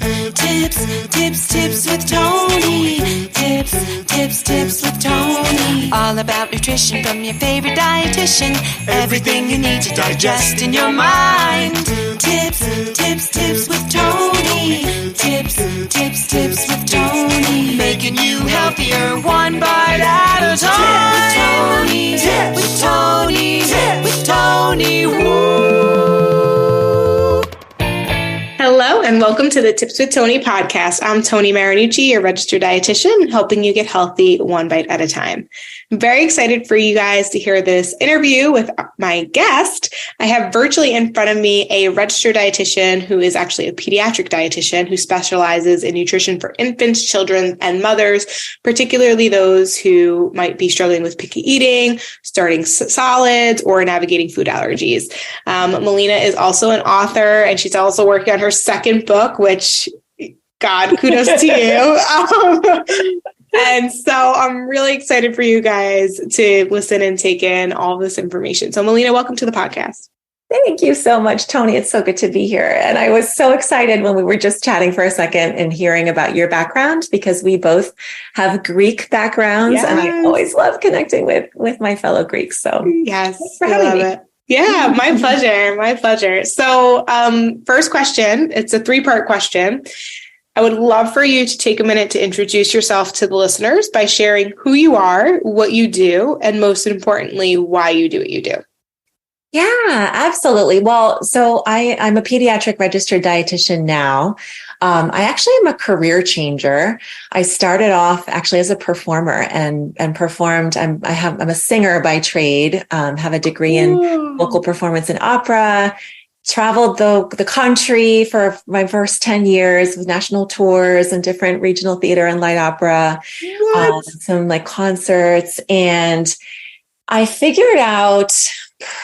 Tips with Tony. Tips with Tony. All about nutrition from your favorite dietitian. Everything you need to digest in your mind. Tips with Tony. Tips with Tony. Making you healthier one bite at a time. With Tony. Woo. Hello and welcome to the Tips with Tony podcast. I'm Tony Marinucci, your registered dietitian, helping you get healthy one bite at a time. I'm very excited for you guys to hear this interview with my guest. I have virtually in front of me a registered dietitian who is actually a pediatric dietitian who specializes in nutrition for infants, children, and mothers, particularly those who might be struggling with picky eating, starting solids, or navigating food allergies. Malina is also an author, and she's also working on her second book, which, God, kudos to you. And so I'm really excited for you guys to listen and take in all this information. So Malina, welcome to the podcast. Thank you so much, Tony. It's so good to be here. And I was so excited when we were just chatting for a second and hearing about your background, because we both have Greek backgrounds. Yes. And I always love connecting with my fellow Greeks. So yes, thanks for having me. It. Yeah, my pleasure. My pleasure. So first question, it's a 3-part question. I would love for you to take a minute to introduce yourself to the listeners by sharing who you are, what you do, and most importantly, why you do what you do. Yeah, absolutely. Well, so I'm a pediatric registered dietitian now. I actually am a career changer. I started off actually as a performer and performed. I'm a singer by trade, have a degree in vocal performance and opera, traveled the country for my first 10 years with national tours and different regional theater and light opera, some like concerts. And I figured out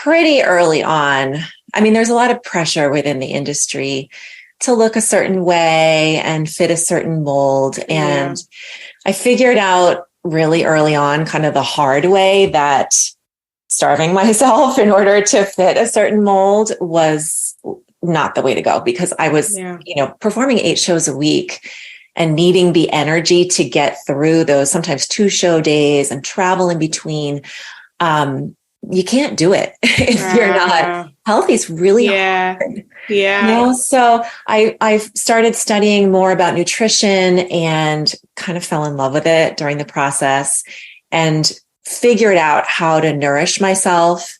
pretty early on, I mean, there's a lot of pressure within the industry to look a certain way and fit a certain mold. And I figured out really early on, kind of the hard way, that starving myself in order to fit a certain mold was not the way to go, because I was, performing 8 shows a week and needing the energy to get through those sometimes 2 show days and travel in between. You can't do it if you're not healthy. It's really hard. Yeah. So I started studying more about nutrition and kind of fell in love with it during the process and figured out how to nourish myself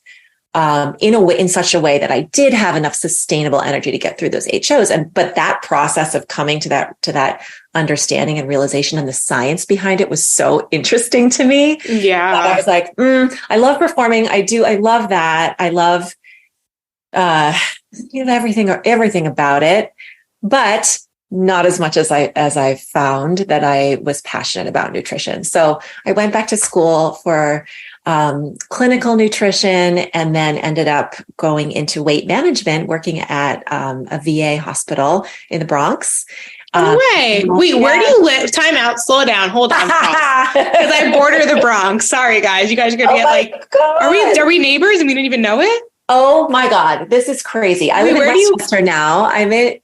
in such a way that I did have enough sustainable energy to get through those 8 shows. But that process of coming to that understanding and realization and the science behind it was so interesting to me. Yeah. I was like, I love performing. I love that. I love, everything about it, but not as much as I found that I was passionate about nutrition. So I went back to school for clinical nutrition, and then ended up going into weight management, working at a VA hospital in the Bronx. No way. Wait, where do you live? Time out. Slow down. Hold on. Because I border the Bronx. Sorry, guys. You guys are going to get God. Are we neighbors and we didn't even know it? Oh my God. This is crazy. I live in Westchester now. I'm in.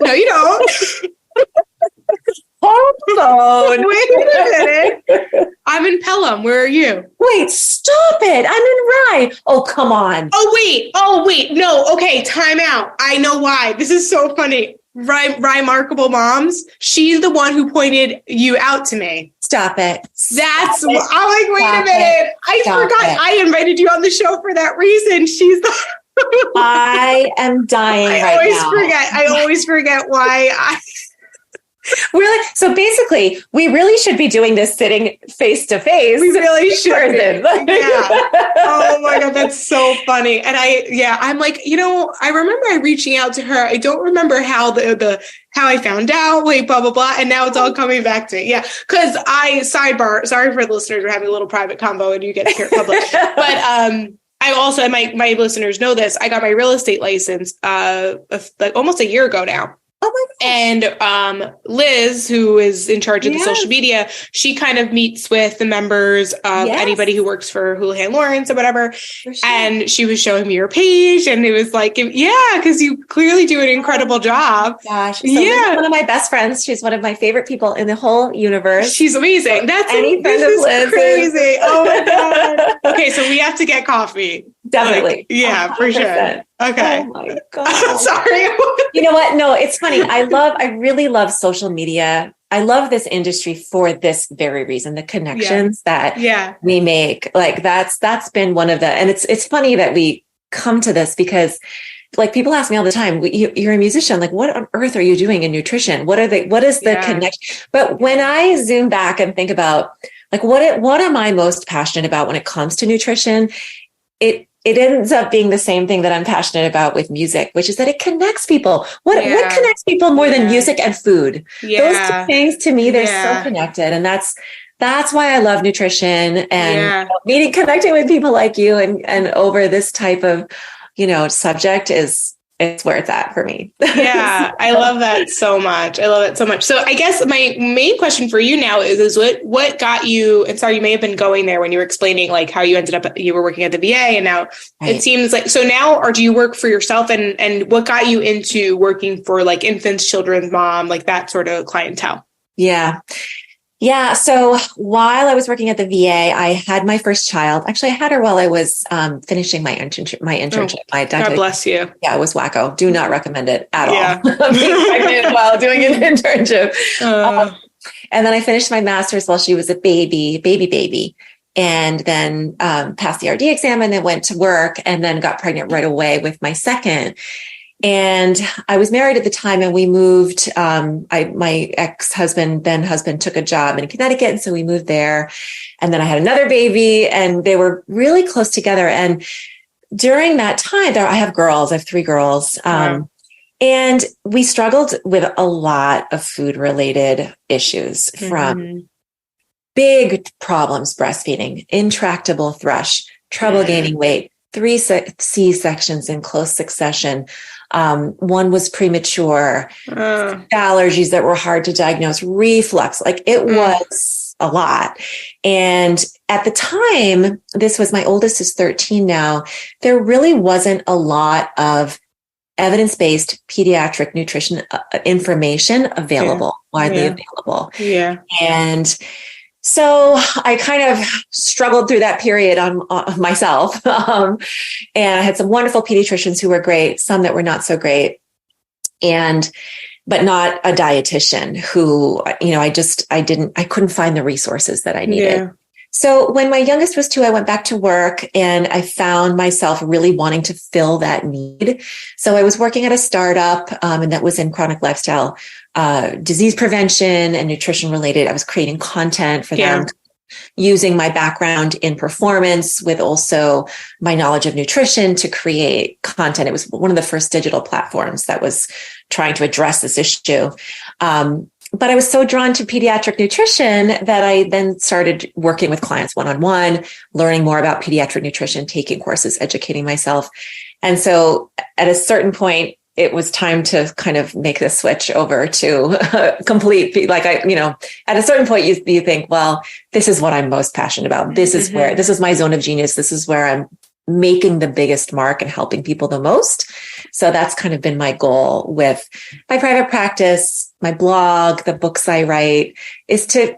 No, you don't. Hold on. Wait a minute. I'm in Pelham. Where are you? Wait, stop it. I'm in Rye. Oh, come on. Oh, wait. No. Okay. Time out. I know why. This is so funny. Remarkable Moms. She's the one who pointed you out to me. Stop it. I'm like, wait a minute. I forgot. I invited you on the show for that reason. She's the... I am dying now. I always forget why Really? So basically, we really should be doing this sitting face to face. We really should. Yeah. Oh my God, that's so funny. And I'm like, I remember reaching out to her. I don't remember how how I found out. Wait, blah blah blah. And now it's all coming back to me. Yeah, because sidebar. Sorry for the listeners. We're having a little private combo, and you get to hear it public. But I also, and my listeners know this, I got my real estate license like almost a year ago now. Oh my gosh. And Liz, who is in charge of the social media, she kind of meets with the members of anybody who works for Houlihan Lawrence or whatever. Sure. And she was showing me your page, and it was like, because you clearly do an incredible job. Gosh. So Liz is one of my best friends. She's one of my favorite people in the whole universe. She's amazing. That's any friend of Liz. Crazy. Oh my God. Okay, so we have to get coffee. Definitely. Like, for sure. Okay. Oh my God. Sorry. You know what? No, it's funny. I really love social media. I love this industry for this very reason, the connections that we make. Like that's been one of the, and it's funny that we come to this because like people ask me all the time, you're a musician, like what on earth are you doing in nutrition? What is the connection? But when I zoom back and think about like, what am I most passionate about when it comes to nutrition? It ends up being the same thing that I'm passionate about with music, which is that it connects people. What connects people more than music and food? Those two things to me, they're so connected. And that's why I love nutrition and connecting with people like you and over this type of, subject it's where it's at for me. Yeah, I love that so much. So I guess my main question for you now is what got you, and sorry, you may have been going there when you were explaining like how you ended up, you were working at the VA and now it seems like, so now, or do you work for yourself and what got you into working for like infants, children's mom, like that sort of clientele? Yeah. So while I was working at the VA, I had my first child. Actually, I had her while I was finishing my internship. God bless you. Yeah, it was wacko. Do not recommend it at all. Being pregnant while doing an internship. And then I finished my master's while she was a baby. And then passed the RD exam and then went to work and then got pregnant right away with my second. And I was married at the time and we moved, my ex-husband, then husband took a job in Connecticut. And so we moved there and then I had another baby and they were really close together. And during that time I have 3 girls. And we struggled with a lot of food related issues from big problems, breastfeeding, intractable thrush, trouble gaining weight, 3 C-sections in close succession. One was premature, allergies that were hard to diagnose, reflux, like it was a lot. And at the time, my oldest is 13 now, there really wasn't a lot of evidence-based pediatric nutrition information available, widely available. Yeah. And so I kind of struggled through that period on myself. And I had some wonderful pediatricians who were great, some that were not so great, but not a dietitian who, I couldn't find the resources that I needed. Yeah. So when my youngest was 2, I went back to work and I found myself really wanting to fill that need. So I was working at a startup, and that was in chronic lifestyle disease prevention and nutrition related. I was creating content for them, using my background in performance with also my knowledge of nutrition to create content. It was one of the first digital platforms that was trying to address this issue. But I was so drawn to pediatric nutrition that I then started working with clients one-on-one, learning more about pediatric nutrition, taking courses, educating myself. And so at a certain point, it was time to kind of make the switch over to complete, at a certain point you think, well, this is what I'm most passionate about. This is this is my zone of genius. This is where I'm making the biggest mark and helping people the most. So that's kind of been my goal with my private practice, my blog, the books I write, is to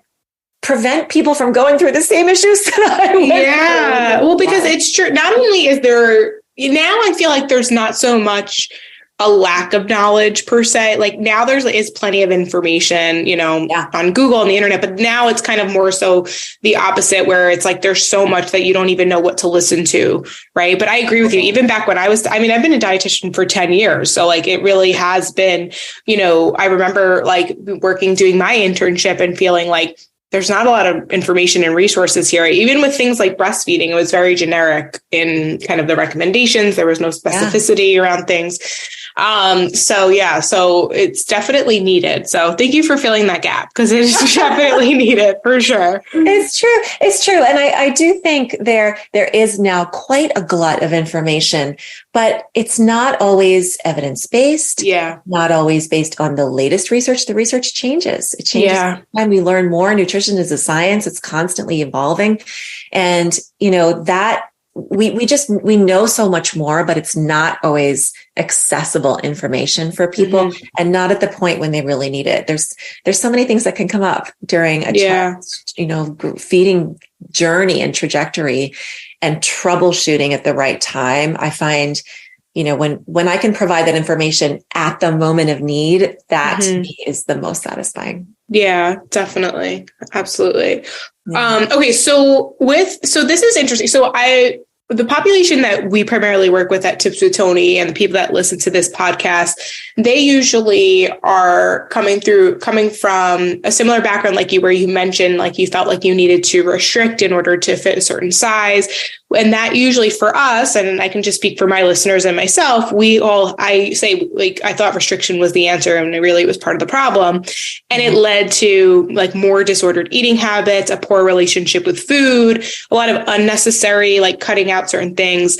prevent people from going through the same issues that I went through. Well, because it's true. Not only is there, now I feel like there's not so much a lack of knowledge per se. Like now is plenty of information, on Google and the internet, but now it's kind of more so the opposite where it's like, there's so much that you don't even know what to listen to. Right. But I agree with you. Even back when I've been a dietitian for 10 years. So like, it really has been, I remember like doing my internship and feeling like there's not a lot of information and resources here. Even with things like breastfeeding, it was very generic in kind of the recommendations. There was no specificity around things. So it's definitely needed. So thank you for filling that gap, because it is definitely needed for sure. It's true. It's true. And I do think there is now quite a glut of information, but it's not always evidence-based. Yeah. Not always based on the latest research. The research changes. It changes every time we learn more. Nutrition is a science. It's constantly evolving. And, that we know so much more, but it's not always accessible information for people, and not at the point when they really need it. There's so many things that can come up during a child's, feeding journey and trajectory, and troubleshooting at the right time. I find, when I can provide that information at the moment of need, that to me is the most satisfying. Yeah, definitely. Absolutely. Yeah. Okay. So this is interesting. So the population that we primarily work with at Tips with Tony, and the people that listen to this podcast, they usually are coming from a similar background like you, where you mentioned, like, you felt like you needed to restrict in order to fit a certain size. And that usually for us, and I can just speak for my listeners and myself, I say, like, I thought restriction was the answer, and really it was part of the problem. And it led to, like, more disordered eating habits, a poor relationship with food, a lot of unnecessary, like, cutting out certain things.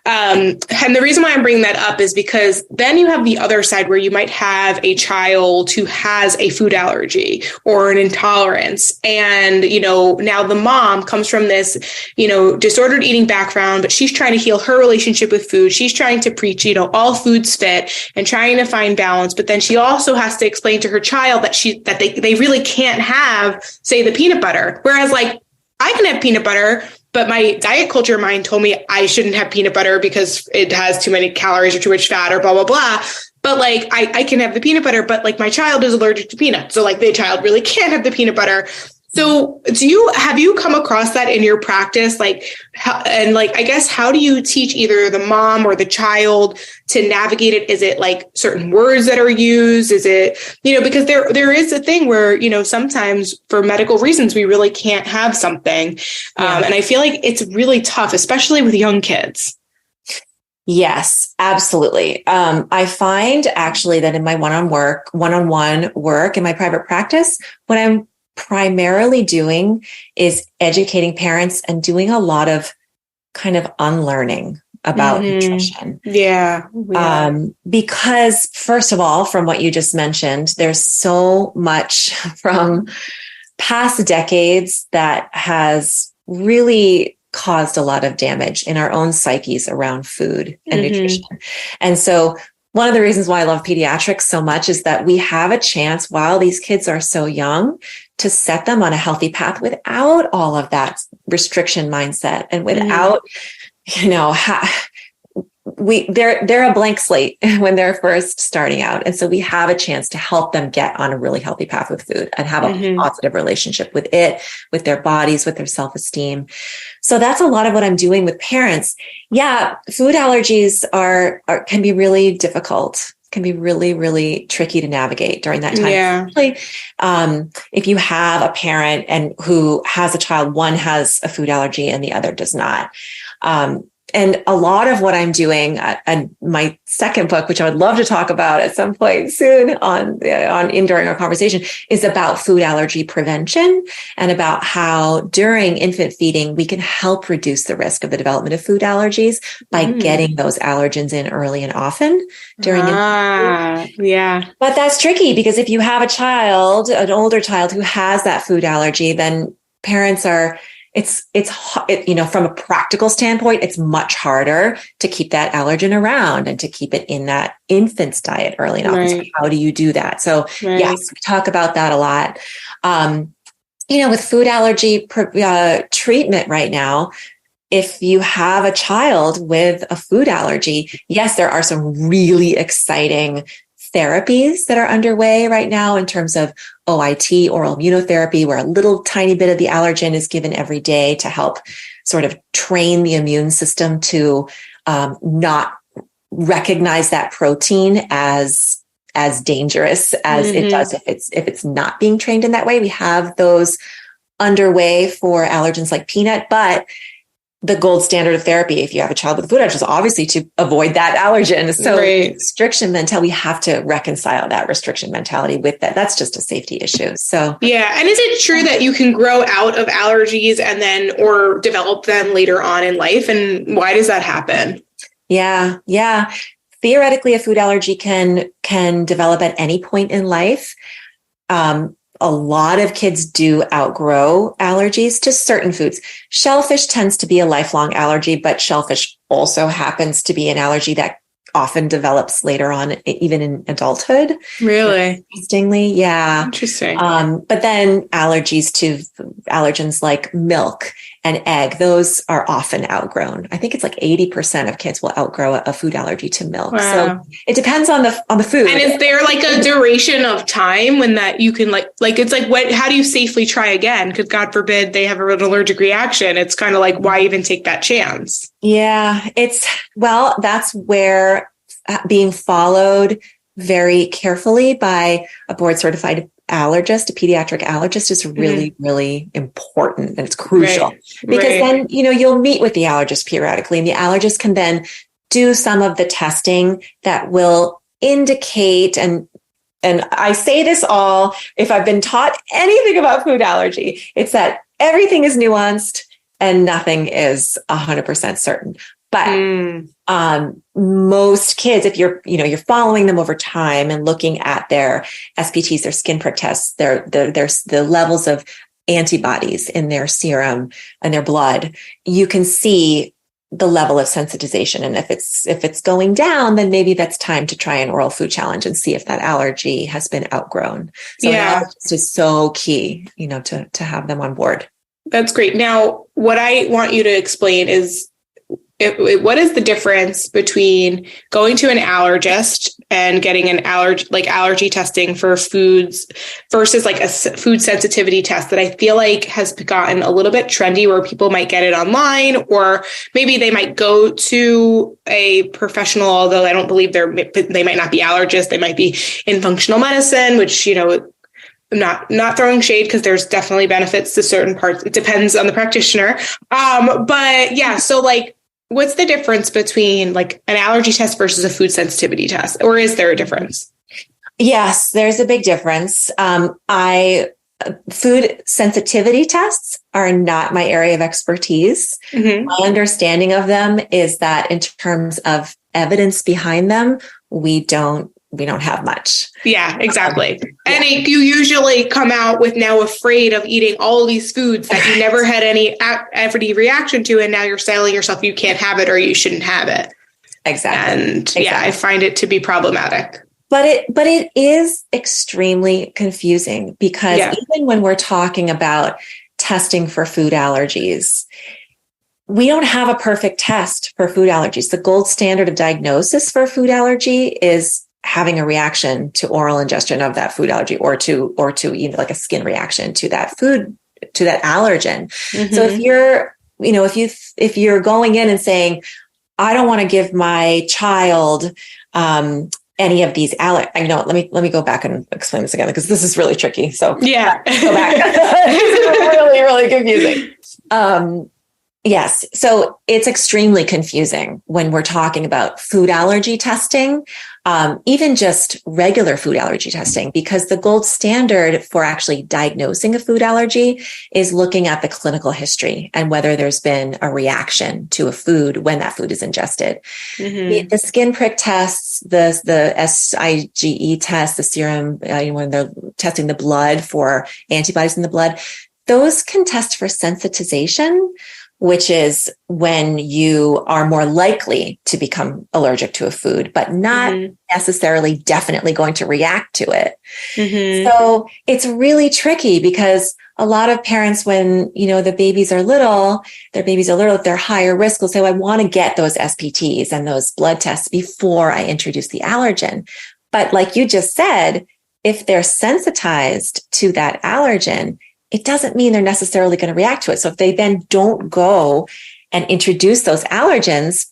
And the reason why I'm bringing that up is because then you have the other side, where you might have a child who has a food allergy or an intolerance. And, now the mom comes from this, disordered eating background, but she's trying to heal her relationship with food. She's trying to preach, all foods fit, and trying to find balance. But then she also has to explain to her child that they really can't have, say, the peanut butter. Whereas, like, I can have peanut butter, but my diet culture mind told me I shouldn't have peanut butter because it has too many calories or too much fat or blah, blah, blah. But, like, I can have the peanut butter, but, like, my child is allergic to peanuts. So, like, the child really can't have the peanut butter. So have you come across that in your practice? Like, I guess, how do you teach either the mom or the child to navigate it? Is it, like, certain words that are used? Is it, because there is a thing where, sometimes for medical reasons, we really can't have something. And I feel like it's really tough, especially with young kids. Yes, absolutely. I find actually that in my one-on-one work in my private practice, what I'm primarily doing is educating parents and doing a lot of kind of unlearning about nutrition. Yeah. Because, first of all, from what you just mentioned, there's so much from past decades that has really caused a lot of damage in our own psyches around food and nutrition. And so one of the reasons why I love pediatrics so much is that we have a chance, while these kids are so young, to set them on a healthy path without all of that restriction mindset, and without, they're a blank slate when they're first starting out. And so we have a chance to help them get on a really healthy path with food and have a positive relationship with it, with their bodies, with their self-esteem. So that's a lot of what I'm doing with parents. Yeah. Food allergies can be really difficult, can be really, really tricky to navigate during that time. Yeah. Especially, if you have a parent who has a child, one has a food allergy and the other does not. And a lot of what I'm doing, and my second book, which I would love to talk about at some point soon during our conversation, is about food allergy prevention, and about how during infant feeding, we can help reduce the risk of the development of food allergies by getting those allergens in early and often during infant feeding. Yeah. But that's tricky, because if you have an older child who has that food allergy, then parents are, from a practical standpoint, it's much harder to keep that allergen around and to keep it in that infant's diet early enough. Right. So how do you do that? So yes, we talk about that a lot. With food allergy treatment right now, if you have a child with a food allergy, yes, there are some really exciting therapies that are underway right now in terms of OIT, oral immunotherapy, where a little tiny bit of the allergen is given every day to help sort of train the immune system to not recognize that protein as dangerous as it does if it's not being trained in that way. We have those underway for allergens like peanut, but the gold standard of therapy, if you have a child with food allergies, obviously to avoid that allergen. So restriction mentality, we have to reconcile that restriction mentality with that. That's just a safety issue. So yeah. And is it true that you can grow out of allergies and then, or develop them later on in life? And why does that happen? Yeah. Yeah. Theoretically, a food allergy can develop at any point in life. A lot of kids do outgrow allergies to certain foods. Shellfish tends to be a lifelong allergy, but shellfish also happens to be an allergy that often develops later on, even in adulthood. Really? Interestingly, yeah. Interesting. But then allergens like milk and egg, those are often outgrown. I think it's like 80% of kids will outgrow a food allergy to milk. Wow. So it depends on the food. And is there like a duration of time when that you can like it's like how do you safely try again? Because God forbid they have an allergic reaction. It's kind of like, why even take that chance? Yeah, that's where being followed very carefully by a board certified allergist, a pediatric allergist, is really, really important. And it's crucial because then, you'll meet with the allergist periodically, and the allergist can then do some of the testing that will indicate, and I say this all, if I've been taught anything about food allergy, it's that everything is nuanced and nothing is 100% certain. But most kids, if you're following them over time and looking at their SPTs, their skin prick tests, the levels of antibodies in their serum and their blood, you can see the level of sensitization. And if it's going down, then maybe that's time to try an oral food challenge and see if that allergy has been outgrown. So an allergist is so key, to have them on board. That's great. Now, what I want you to explain is what is the difference between going to an allergist and getting an allergy testing for foods versus like a food sensitivity test that I feel like has gotten a little bit trendy, where people might get it online, or maybe they might go to a professional, although I don't believe they might not be allergists. They might be in functional medicine, which, I'm not throwing shade, because there's definitely benefits to certain parts. It depends on the practitioner. But yeah, so like, what's the difference between like an allergy test versus a food sensitivity test? Or is there a difference? Yes, there's a big difference. Food sensitivity tests are not my area of expertise. My understanding of them is that in terms of evidence behind them, we don't have much. Yeah, exactly. And you usually come out with now afraid of eating all these foods that you never had any reaction to, and now you're telling yourself you can't have it or you shouldn't have it. Exactly. And yeah, I find it to be problematic. But it is extremely confusing, because even when we're talking about testing for food allergies, we don't have a perfect test for food allergies. The gold standard of diagnosis for food allergy is having a reaction to oral ingestion of that food allergy, or to even like a skin reaction to that food, to that allergen. So if you're going in and saying, I don't want to give my child any of these let me go back and explain this again, because this is really tricky. So go back. This is really, really confusing. Yes. So it's extremely confusing when we're talking about food allergy testing, even just regular food allergy testing, because the gold standard for actually diagnosing a food allergy is looking at the clinical history and whether there's been a reaction to a food when that food is ingested. The skin prick tests, the SIGE test, the serum, when they're testing the blood for antibodies in the blood, those can test for sensitization, which is when you are more likely to become allergic to a food, but not necessarily definitely going to react to it. So it's really tricky, because a lot of parents, when, the babies are little, they're higher risk, will say, well, I want to get those SPTs and those blood tests before I introduce the allergen. But like you just said, if they're sensitized to that allergen, it doesn't mean they're necessarily going to react to it. So if they then don't go and introduce those allergens,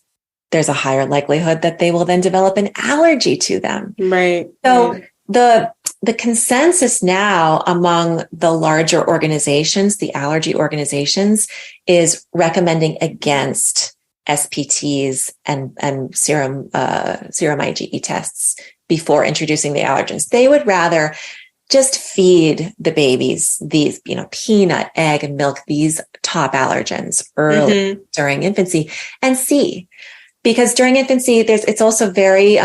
there's a higher likelihood that they will then develop an allergy to them. Right. So the the consensus now among the larger organizations, the allergy organizations, is recommending against SPTs and serum IgE tests before introducing the allergens. They would rather just feed the babies these, peanut, egg, and milk, these top allergens early during infancy, and see. Because during infancy, it's also very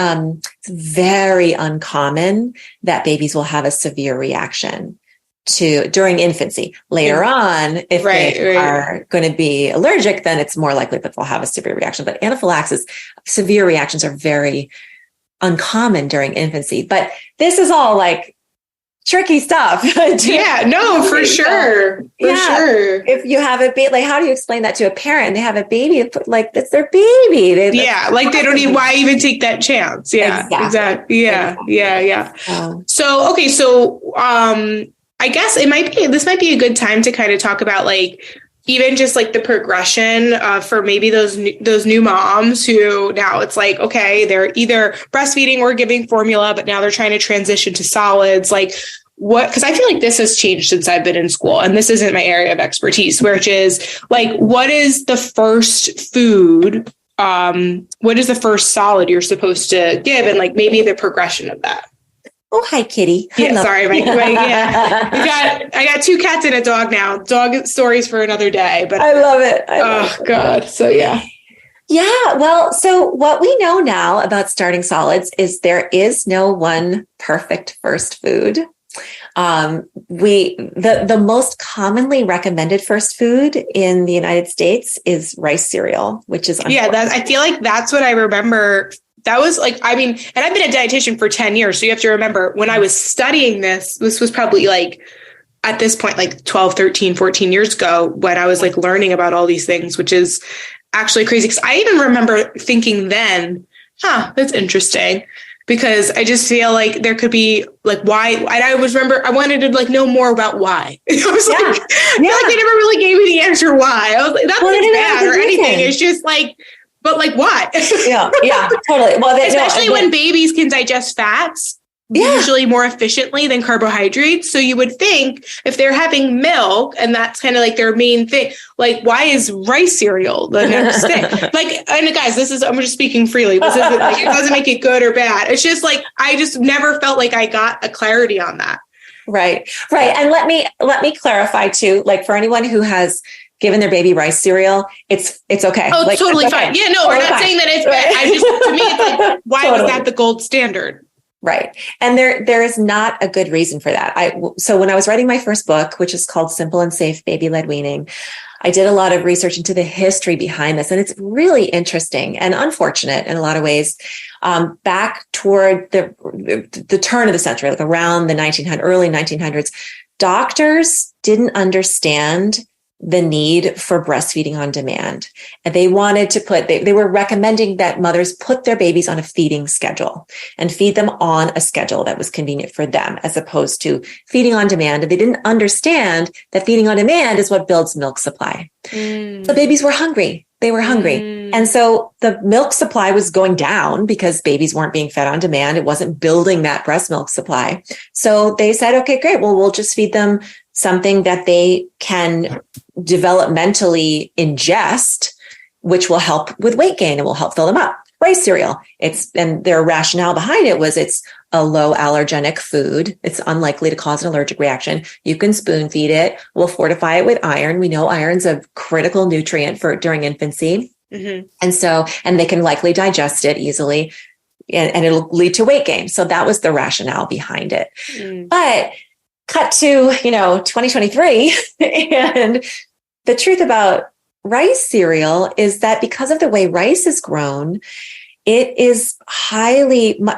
uncommon that babies will have a severe reaction during infancy. Later on, if they are going to be allergic, then it's more likely that they'll have a severe reaction. But anaphylaxis, severe reactions are very uncommon during infancy. But this is all like tricky stuff. Yeah, no, for sure. For sure. If you have a baby, like, how do you explain that to a parent? They have a baby, like, that's their baby. They don't need, why even take that chance? Yeah, exactly. Yeah. So, okay. So, I guess this might be a good time to kind of talk about, like, even just like the progression for maybe those new moms who now it's like, okay, they're either breastfeeding or giving formula, but now they're trying to transition to solids. Like, because I feel like this has changed since I've been in school, and this isn't my area of expertise, which is like, what is the first food? What is the first solid you're supposed to give, and like maybe the progression of that? Oh, hi, kitty. Yeah, sorry, I got 2 cats and a dog now. Dog stories for another day, but I love it. God. So yeah. Yeah. Well, so what we know now about starting solids is there is no one perfect first food. The most commonly recommended first food in the United States is rice cereal, which is I feel like that's what I remember. That was like, I mean, and I've been a dietitian for 10 years. So you have to remember, when I was studying this was probably like, at this point, like 12, 13, 14 years ago, when I was like learning about all these things, which is actually crazy. Because I even remember thinking then, that's interesting. Because I just feel like there could be like, why, and I wanted to like know more about why. I was like, I feel like they never really gave me the answer why. I was like, that's not bad or anything. It's just like, but like what? Yeah, totally. Well, especially when babies can digest fats usually more efficiently than carbohydrates. So you would think if they're having milk and that's kind of like their main thing, like, why is rice cereal the next thing? Like, and guys, I'm just speaking freely. This isn't like, it doesn't make it good or bad. It's just like, I just never felt like I got a clarity on that. Right. And let me clarify too, like, for anyone who has given their baby rice cereal, it's okay. Oh, like, totally fine. Yeah, no, we're not saying that it's bad. To me, it's like, why was that the gold standard? Right. And there is not a good reason for that. So when I was writing my first book, which is called Simple and Safe Baby-Led Weaning, I did a lot of research into the history behind this. And it's really interesting and unfortunate in a lot of ways. Back toward the turn of the century, like around the early 1900s, doctors didn't understand the need for breastfeeding on demand. And they wanted to they were recommending that mothers put their babies on a feeding schedule and feed them on a schedule that was convenient for them, as opposed to feeding on demand. And they didn't understand that feeding on demand is what builds milk supply. So babies were hungry. They were hungry. And so the milk supply was going down because babies weren't being fed on demand. It wasn't building that breast milk supply. So they said, okay, great. Well, we'll just feed them something that they can developmentally ingest, which will help with weight gain and will help fill them up. Rice cereal. And their rationale behind it was it's a low allergenic food. It's unlikely to cause an allergic reaction. You can spoon feed it. We'll fortify it with iron. We know iron's a critical nutrient during infancy. Mm-hmm. And they can likely digest it easily and it'll lead to weight gain. So that was the rationale behind it. But cut to, 2023 and the truth about rice cereal is that because of the way rice is grown, it is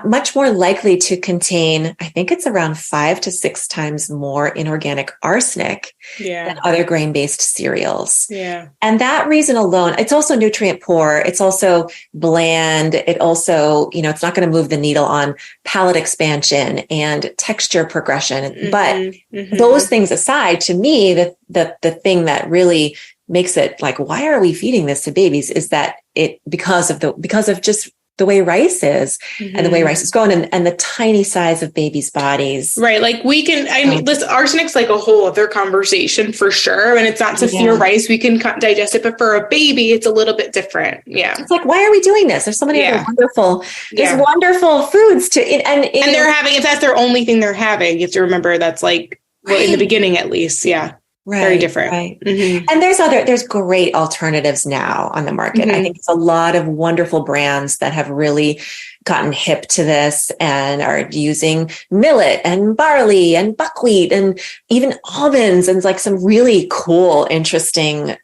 much more likely to contain, I think it's around 5 to 6 times more inorganic arsenic than other grain-based cereals. Yeah. And that reason alone, it's also nutrient poor. It's also bland. It also, it's not going to move the needle on palate expansion and texture progression. Mm-hmm. But those things aside, to me, the thing that really makes it like, why are we feeding this to babies is that because of just the way rice is and the way rice is grown and the tiny size of babies' bodies. Right. Like we can, I mean, listen, arsenic's like a whole other conversation for sure. And it's not to fear rice. We can digest it, but for a baby, it's a little bit different. Yeah. It's like, why are we doing this? There's so many other wonderful foods to, and they're having, if that's their only thing they're having, you have to remember that's like, well, in the beginning, at least. Yeah. Right, very different. Right. And there's great alternatives now on the market. I think there's a lot of wonderful brands that have really gotten hip to this and are using millet and barley and buckwheat and even almonds and like some really cool, interesting,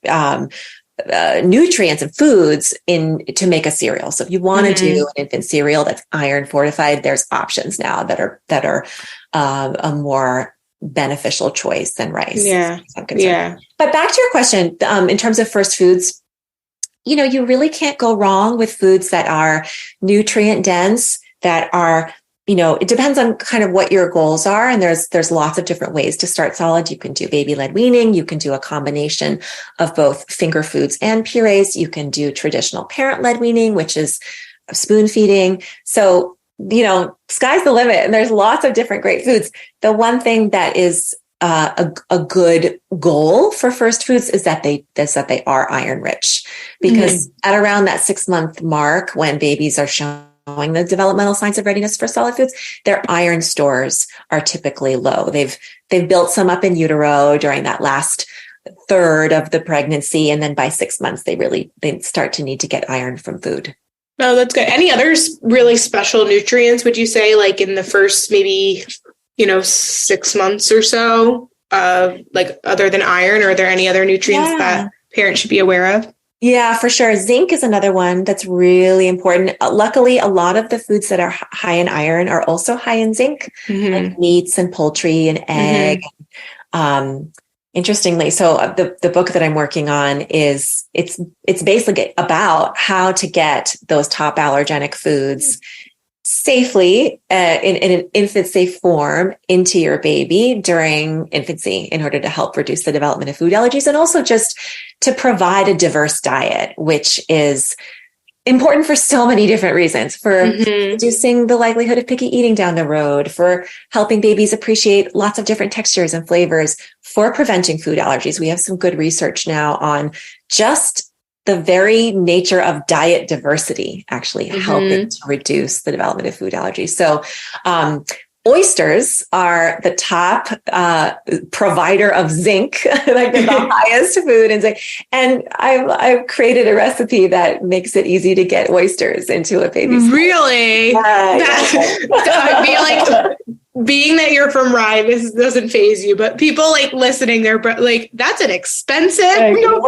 nutrients and foods to make a cereal. So if you want to do an infant cereal that's iron fortified, there's options now that are a more beneficial choice than rice. Yeah. But back to your question, in terms of first foods, you really can't go wrong with foods that are nutrient dense, that are, it depends on kind of what your goals are. And there's lots of different ways to start solid. You can do baby-led weaning. You can do a combination of both finger foods and purees. You can do traditional parent-led weaning, which is spoon feeding. So sky's the limit, and there's lots of different great foods. The one thing that is a good goal for first foods is that they are iron rich, because at around that 6-month mark, when babies are showing the developmental signs of readiness for solid foods, their iron stores are typically low. They've built some up in utero during that last third of the pregnancy, and then by 6 months, they start to need to get iron from food. No, that's good. Any other really special nutrients, would you say, like in the first maybe, 6 months or so, like other than iron? Or are there any other nutrients that parents should be aware of? Yeah, for sure. Zinc is another one that's really important. Luckily, a lot of the foods that are high in iron are also high in zinc, like meats and poultry and egg. Interestingly, so the book that I'm working on it's basically about how to get those top allergenic foods safely in an infant safe form into your baby during infancy in order to help reduce the development of food allergies, and also just to provide a diverse diet, which is important for so many different reasons, for reducing the likelihood of picky eating down the road, for helping babies appreciate lots of different textures and flavors, for preventing food allergies. We have some good research now on just the very nature of diet diversity actually helping to reduce the development of food allergies. So, oysters are the top provider of zinc, like the highest food in zinc. And I've created a recipe that makes it easy to get oysters into a baby's Really? I feel like, being that you're from Rye, this doesn't faze you, but people like listening, they're like, that's an expensive. Well,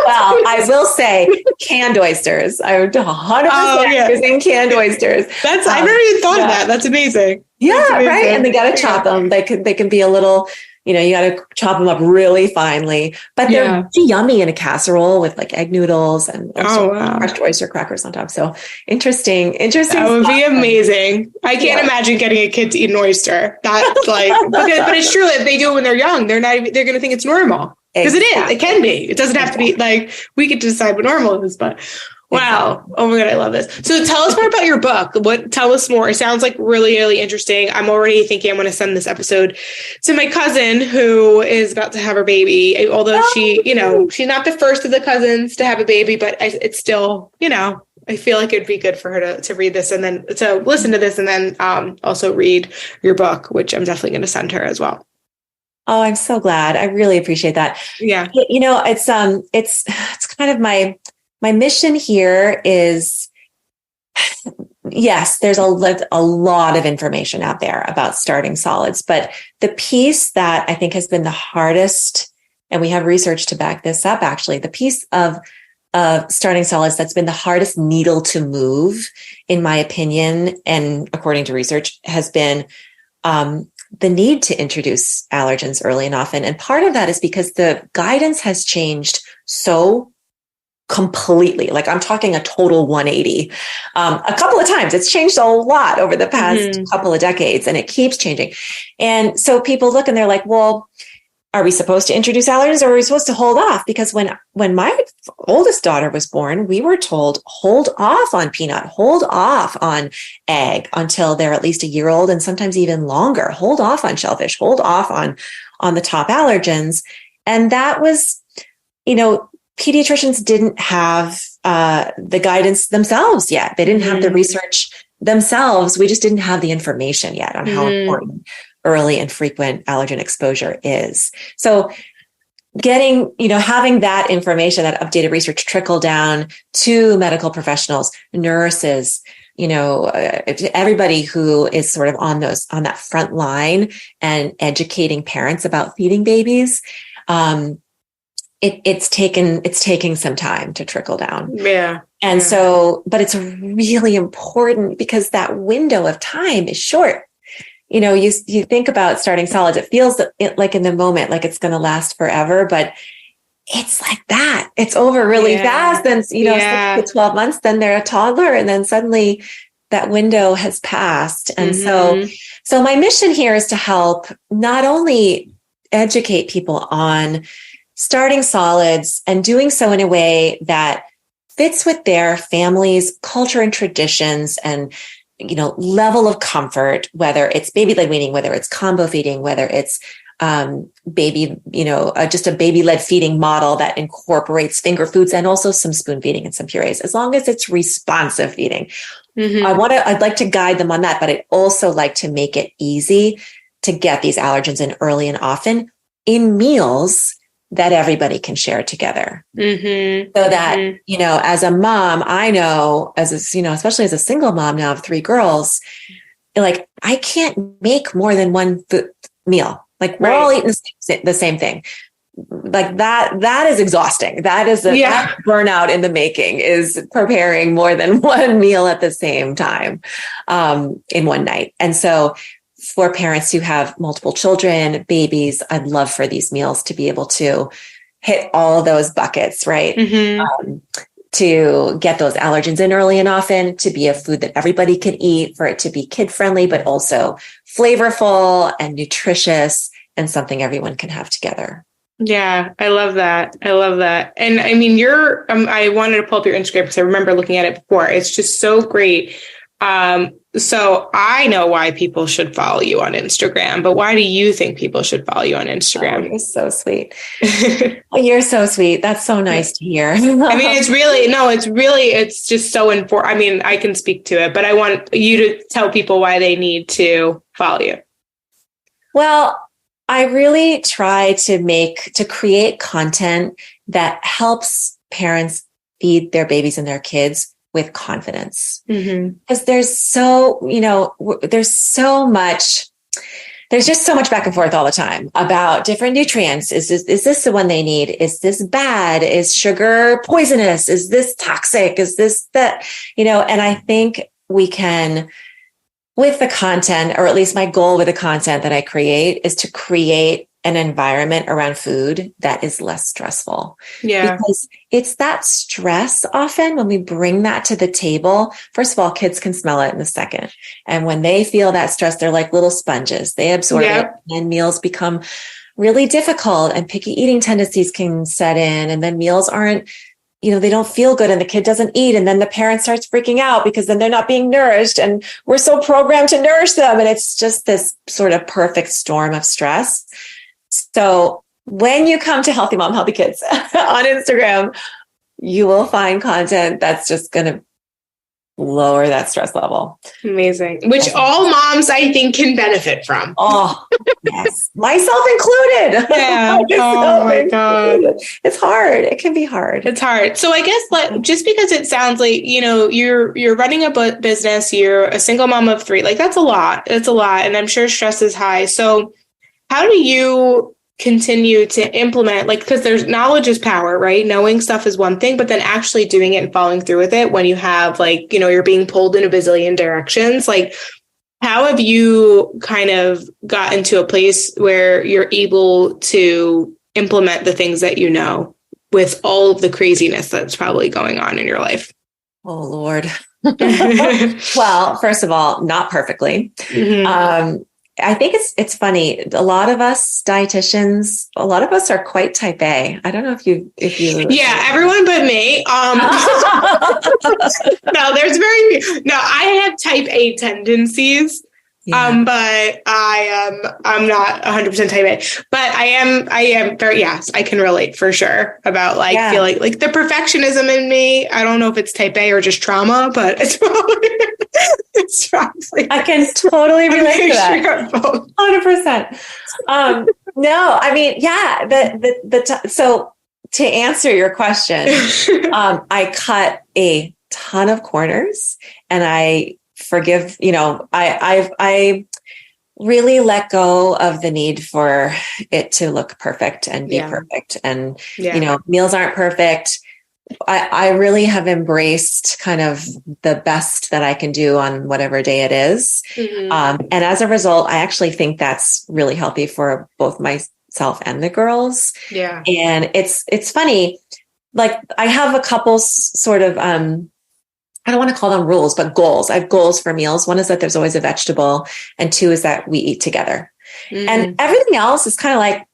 I will say canned oysters. I would 100% using canned oysters. I've never even thought of that. That's amazing. Yeah, right. And they got to chop them. They can be a little, you got to chop them up really finely, but they're yummy in a casserole with like egg noodles and crushed oyster crackers on top. So interesting. That would be amazing. I can't imagine getting a kid to eat an oyster. That's like, but it's true that they do it when they're young. They're going to think it's normal, because it is. It can be. It doesn't have to be like, we get to decide what normal is, but wow. Oh my God. I love this. So tell us more about your book. Tell us more. It sounds like really, really interesting. I'm already thinking I'm going to send this episode to my cousin who is about to have her baby. Although she's not the first of the cousins to have a baby, but it's still, I feel like it'd be good for her to read this and then to listen to this and then also read your book, which I'm definitely going to send her as well. Oh, I'm so glad. I really appreciate that. Yeah. It's kind of my mission here is, yes, there's a lot of information out there about starting solids, but the piece that I think has been the hardest, and we have research to back this up, actually, the piece of starting solids that's been the hardest needle to move, in my opinion, and according to research, has been the need to introduce allergens early and often. And part of that is because the guidance has changed so completely. Like, I'm talking a total 180. A couple of times. It's changed a lot over the past couple of decades, and it keeps changing. And so people look and they're like, well, are we supposed to introduce allergens, or are we supposed to hold off? Because when my oldest daughter was born, we were told, hold off on peanut, hold off on egg until they're at least a year old, and sometimes even longer. Hold off on shellfish, hold off on the top allergens. And that was, pediatricians didn't have the guidance themselves yet. They didn't have the research themselves. We just didn't have the information yet on how important early and frequent allergen exposure is. So having that information, that updated research trickle down to medical professionals, nurses, everybody who is sort of on that front line and educating parents about feeding babies. It's taking some time to trickle down. Yeah. And so, but it's really important because that window of time is short. You think about starting solids, it feels like in the moment, like it's going to last forever, but it's like that. It's over really fast. Then, 6 to 12 months, then they're a toddler. And then suddenly that window has passed. And so my mission here is to help not only educate people on starting solids and doing so in a way that fits with their family's culture and traditions and level of comfort, whether it's baby-led weaning, whether it's combo feeding, whether it's just a baby-led feeding model that incorporates finger foods and also some spoon feeding and some purees, as long as it's responsive feeding. I'd like to guide them on that, but I'd also like to make it easy to get these allergens in early and often in meals that everybody can share together. So that, as a mom, I know especially as a single mom now of 3 girls, like I can't make more than one meal. Like we're all eating the same thing. Like that is exhausting. That is that burnout in the making, is preparing more than one meal at the same time, in one night. And so for parents who have multiple children, babies, I'd love for these meals to be able to hit all those buckets, right? To get those allergens in early and often, to be a food that everybody can eat, for it to be kid friendly, but also flavorful and nutritious and something everyone can have together. Yeah, I love that. And I mean, I wanted to pull up your Instagram because I remember looking at it before. It's just so great. So I know why people should follow you on Instagram, but why do you think people should follow you on Instagram? Oh, you're so sweet. You're so sweet. That's so nice to hear. I mean, it's just so important. I mean, I can speak to it, but I want you to tell people why they need to follow you. Well, I really try to create content that helps parents feed their babies and their kids with confidence. Because there's just so much back and forth all the time about different nutrients. Is this the one they need? Is this bad? Is sugar poisonous? Is this toxic? Is this that, and I think we can, with the content, or at least my goal with the content that I create, is to create an environment around food that is less stressful. Yeah. Because it's that stress often when we bring that to the table. First of all, kids can smell it in a second. And when they feel that stress, they're like little sponges. They absorb it, and meals become really difficult, and picky eating tendencies can set in. And then meals aren't, they don't feel good, and the kid doesn't eat. And then the parent starts freaking out because then they're not being nourished, and we're so programmed to nourish them. And it's just this sort of perfect storm of stress. So when you come to Healthy Mom, Healthy Kids on Instagram, you will find content that's just going to lower that stress level. Amazing. Which all moms, I think, can benefit from. Oh, yes. Myself included. Yeah. Oh my God. It's hard. It can be hard. It's hard. So I guess just because it sounds like, you're running a business, you're a single mom of 3, like that's a lot. It's a lot. And I'm sure stress is high. So how do you continue to implement, because there's knowledge is power, right? Knowing stuff is one thing, but then actually doing it and following through with it when you have you're being pulled in a bazillion directions. How have you kind of gotten to a place where you're able to implement the things that with all of the craziness that's probably going on in your life? Oh, Lord. Well, first of all, not perfectly. I think it's funny. A lot of us dietitians, a lot of us are quite type A. I don't know if you. Yeah, everyone but me. No, I have type A tendencies. Yeah. But I'm not 100% type A, but I am very, yes, I can relate for sure about feeling like the perfectionism in me. I don't know if it's type A or just trauma, but it's probably I can totally relate to that. 100%. No, I mean, yeah, so to answer your question, I cut a ton of corners and I forgive, I really let go of the need for it to look perfect and be perfect. And, meals aren't perfect. I really have embraced kind of the best that I can do on whatever day it is. Mm-hmm. And as a result, I actually think that's really healthy for both myself and the girls. Yeah. And it's funny, like I have a couple sort of, I don't want to call them rules, but goals. I have goals for meals. One is that there's always a vegetable, and two is that we eat together. Mm-hmm. And everything else is kind of like,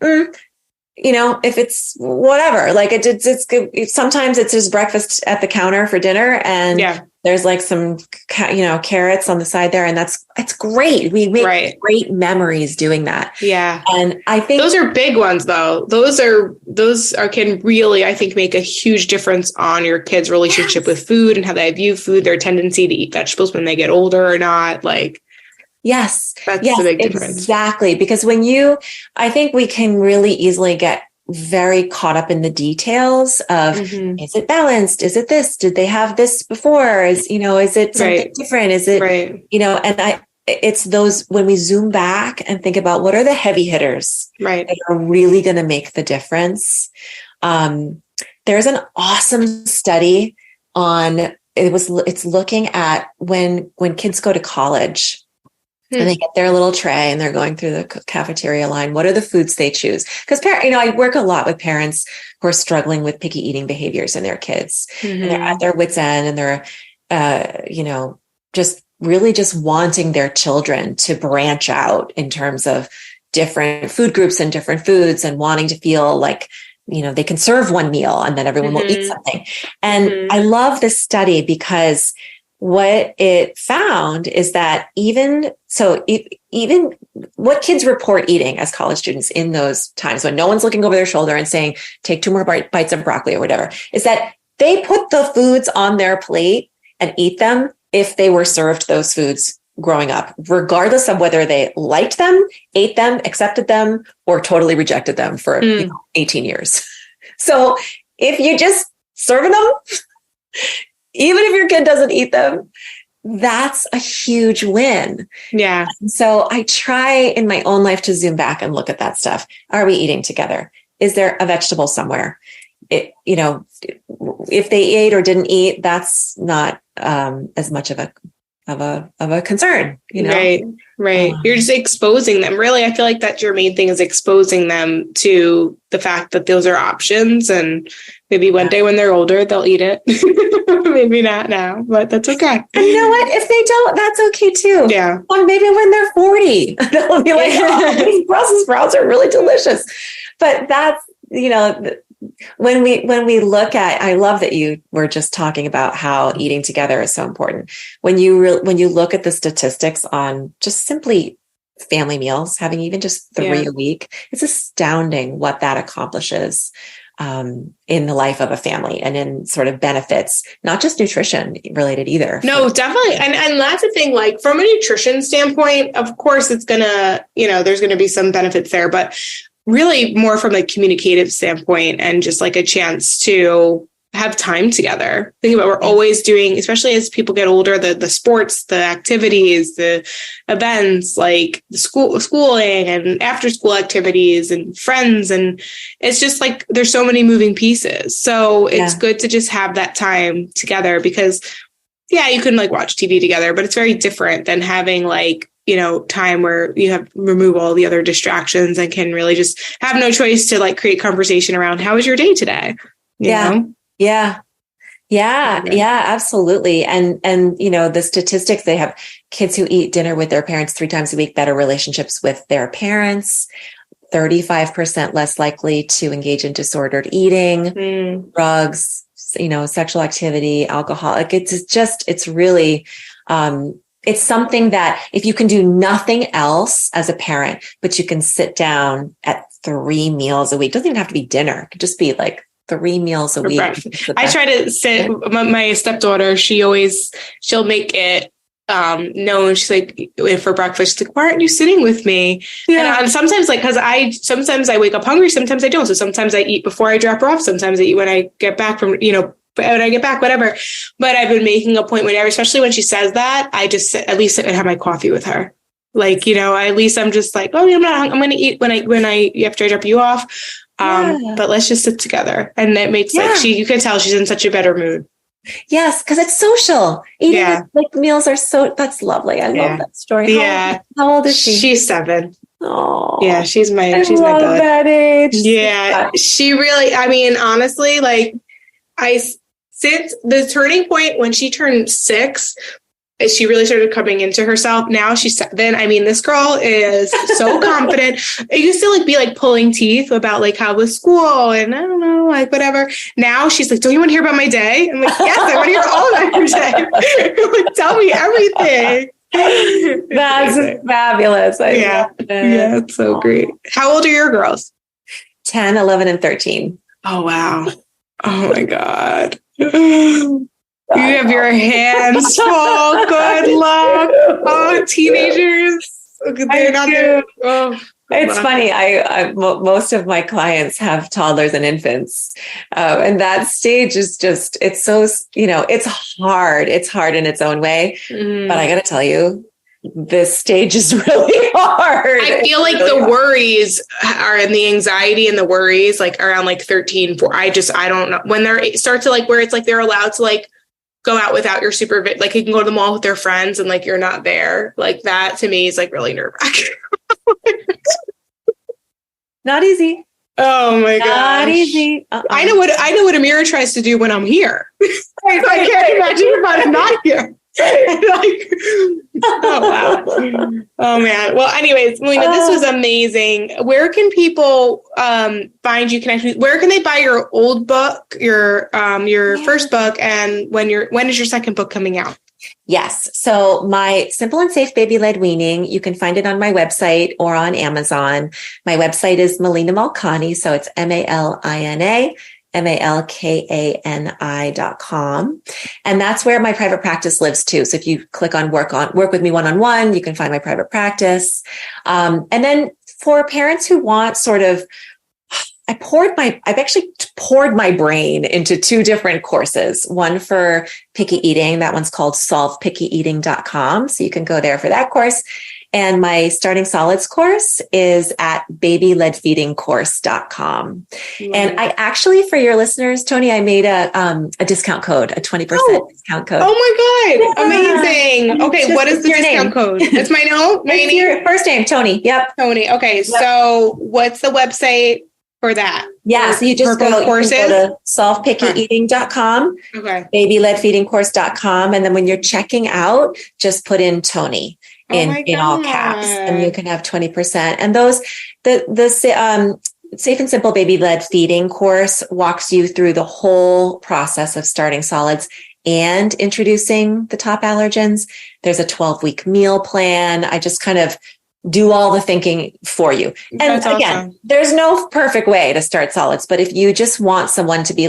if it's whatever, like it's good. Sometimes it's just breakfast at the counter for dinner, and there's like some, carrots on the side there, and it's great. We make great memories doing that. Yeah, and I think those are big ones, though. Those can really, I think, make a huge difference on your kids' relationship with food and how they view food, their tendency to eat vegetables when they get older or not. Like. Yes. That's the big difference. Exactly. Because I think we can really easily get very caught up in the details of, is it balanced? Is it this? Did they have this before? Is it something different? Is it, and it's those, when we zoom back and think about what are the heavy hitters that are really going to make the difference. There's an awesome study it's looking at when kids go to college. And they get their little tray and they're going through the cafeteria line. What are the foods they choose? Because I work a lot with parents who are struggling with picky eating behaviors in their kids. Mm-hmm. And they're at their wits' end and they're, just really just wanting their children to branch out in terms of different food groups and different foods and wanting to feel like, they can serve one meal and then everyone will eat something. And I love this study because what it found is that even what kids report eating as college students in those times when no one's looking over their shoulder and saying, take 2 more bites of broccoli or whatever, is that they put the foods on their plate and eat them if they were served those foods growing up, regardless of whether they liked them, ate them, accepted them, or totally rejected them for 18 years. So if you just serve them, even if your kid doesn't eat them, that's a huge win. Yeah. So I try in my own life to zoom back and look at that stuff. Are we eating together? Is there a vegetable somewhere? If they ate or didn't eat, that's not as much of a concern, Right. You're just exposing them. Really, I feel like that's your main thing, is exposing them to the fact that those are options. And maybe one day when they're older, they'll eat it. Maybe not now, but that's okay. And you know what? If they don't, that's okay too. Yeah. Or maybe when they're 40, they'll be like, these Brussels sprouts are really delicious. But that's, when we look at, I love that you were just talking about how eating together is so important. When you look at the statistics on just simply family meals, having even just 3 a week, it's astounding what that accomplishes in the life of a family and in sort of benefits, not just nutrition related either. No, definitely. And that's the thing, like from a nutrition standpoint, of course, it's gonna, there's going to be some benefits there, but really more from a communicative standpoint and just like a chance to have time together. Think about we're always doing, especially as people get older, the sports, the activities, the events, like the schooling and after school activities and friends. And it's just like, there's so many moving pieces. So it's good to just have that time together because you can like watch TV together, but it's very different than having like, time where you have remove all the other distractions and can really just have no choice to like create conversation around how was your day today? You know? Yeah, absolutely. And the statistics, they have Kids who eat dinner with their parents 3 times a week, better relationships with their parents, 35% less likely to engage in disordered eating, drugs, sexual activity, alcohol. Like it's really, it's something that if you can do nothing else as a parent, but you can sit down at 3 meals a week, doesn't even have to be dinner. It could just be like 3 meals a week. I try to sit, my stepdaughter, she'll make it known. She's like, for breakfast, she's like, why aren't you sitting with me? Yeah. And sometimes sometimes I wake up hungry, sometimes I don't. So sometimes I eat before I drop her off. Sometimes I eat when I get back when I get back, whatever. But I've been making a point whenever, especially when she says that, I just at least sit and have my coffee with her. Like, at least I'm just like, oh, I'm going to eat when I after I drop you off. But let's just sit together. And it makes you can tell she's in such a better mood. Yes, because it's social. Eating meals are that's lovely. I love that story. How old is she? She's 7. Oh, yeah, she's my bud. That age. Yeah, she really. I mean, honestly, like since the turning point when she turned 6. She really started coming into herself. Now she's 7. I mean, this girl is so confident. It used to be pulling teeth about how was school and I don't know, whatever. Now she's like, don't you want to hear about my day? I'm like, yes, I want to hear all about your day. Tell me everything. That's fabulous. Yeah, it's so great. How old are your girls? 10, 11, and 13. Oh, wow. Oh my God. You have your hands full. Good luck. Oh, teenagers. They're not there. Oh, it's funny. Most of my clients have toddlers and infants. And that stage is just, it's so, it's hard. It's hard in its own way. But I got to tell you, this stage is really hard. I feel like the worries are and the anxiety and the worries around 13, 4. I don't know when they start to where it's they're allowed to go out without your supervision. You can go to the mall with their friends and you're not there. That to me is really nerve-wracking. Not easy. Oh my god. Not easy. I know what Amira tries to do when I'm here. I can't imagine if I'm not here. Oh wow. Oh man. Well, anyways, Malina, this was amazing. Where can people find you, connect with? Where can they buy your old book, your first book, and when is your second book coming out? Yes. So my Simple and Safe Baby-Led Weaning, you can find it on my website or on Amazon. My website is Malina Malkani. So it's MALINA.com. And that's where my private practice lives too. So if you click on work with me one-on-one, you can find my private practice. And then for parents who want I've actually poured my brain into 2 different courses. One for picky eating. That one's called solvepickeyeating.com. So you can go there for that course. And my starting solids course is at babyledfeedingcourse.com. Yeah. And I actually, for your listeners, Tony, I made a discount code, a 20% discount code. Oh my God. Yeah. Amazing. Okay. What is the discount code? It's my name? It's your first name, Tony. Yep. Tony. Okay. Yep. So what's the website for that? Yeah. So you just go to solvepickeyeating.com, babyledfeedingcourse.com. And then when you're checking out, just put in Tony. In all caps, and you can have 20%. And the Safe and Simple Baby-Led Feeding course walks you through the whole process of starting solids and introducing the top allergens. There's a 12-week meal plan. I just kind of do all the thinking for you. And that's again, there's no perfect way to start solids, but if you just want someone to be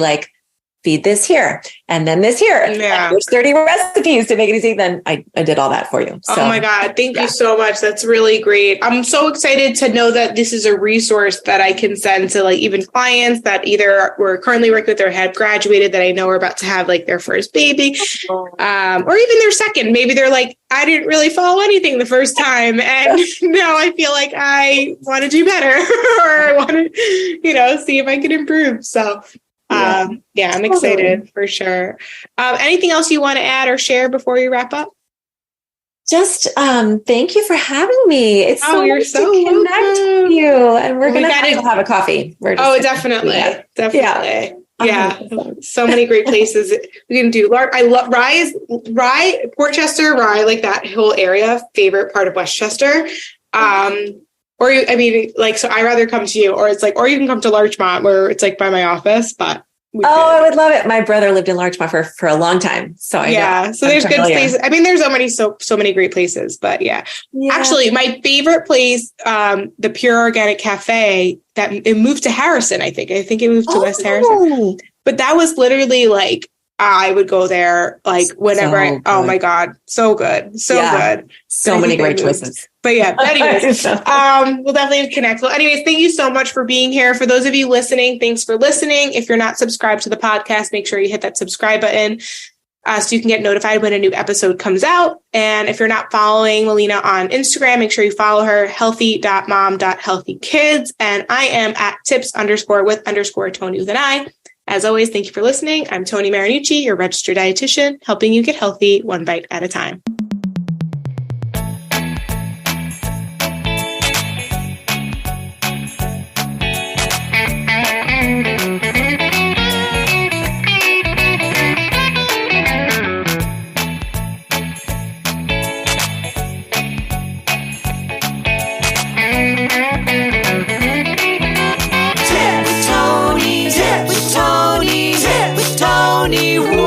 feed this here and then this here. Yeah. There's 30 recipes to make it easy. Then I did all that for you. So, oh my God. Thank you so much. That's really great. I'm so excited to know that this is a resource that I can send to even clients that either were currently working with or had graduated that I know are about to have their first baby, or even their second. Maybe they're I didn't really follow anything the first time. And now I feel like I want to do better or I want to, see if I can improve. So I'm excited for sure. Anything else you want to add or share before we wrap up? Just thank you for having me. It's you're so to connect with you, and we're gonna have a coffee. Definitely. Yeah. Yeah, so many great places we can do. I love Rye, Port Chester, Rye, like that whole area. Favorite part of Westchester. Or I mean, like, so I rather come to you, or it's like, or you can come to Larchmont, where it's like by my office. But I would love it. My brother lived in Larchmont for a long time, so so there's good places. I mean, there's so many great places. But yeah. Actually, my favorite place, the Pure Organic Cafe, that it moved to Harrison. I think it moved to West Harrison. But that was literally like, I would go there like whenever. Oh my God, so good, so good. So many great choices. But yeah, anyways, we'll definitely connect. Well, anyways, thank you so much for being here. For those of you listening, thanks for listening. If you're not subscribed to the podcast, make sure you hit that subscribe button so you can get notified when a new episode comes out. And if you're not following Malina on Instagram, make sure you follow her, healthy.mom.healthykids. And I am at tips_with_Tony with an I. As always, thank you for listening. I'm Tony Marinucci, your registered dietitian, helping you get healthy one bite at a time. Tony.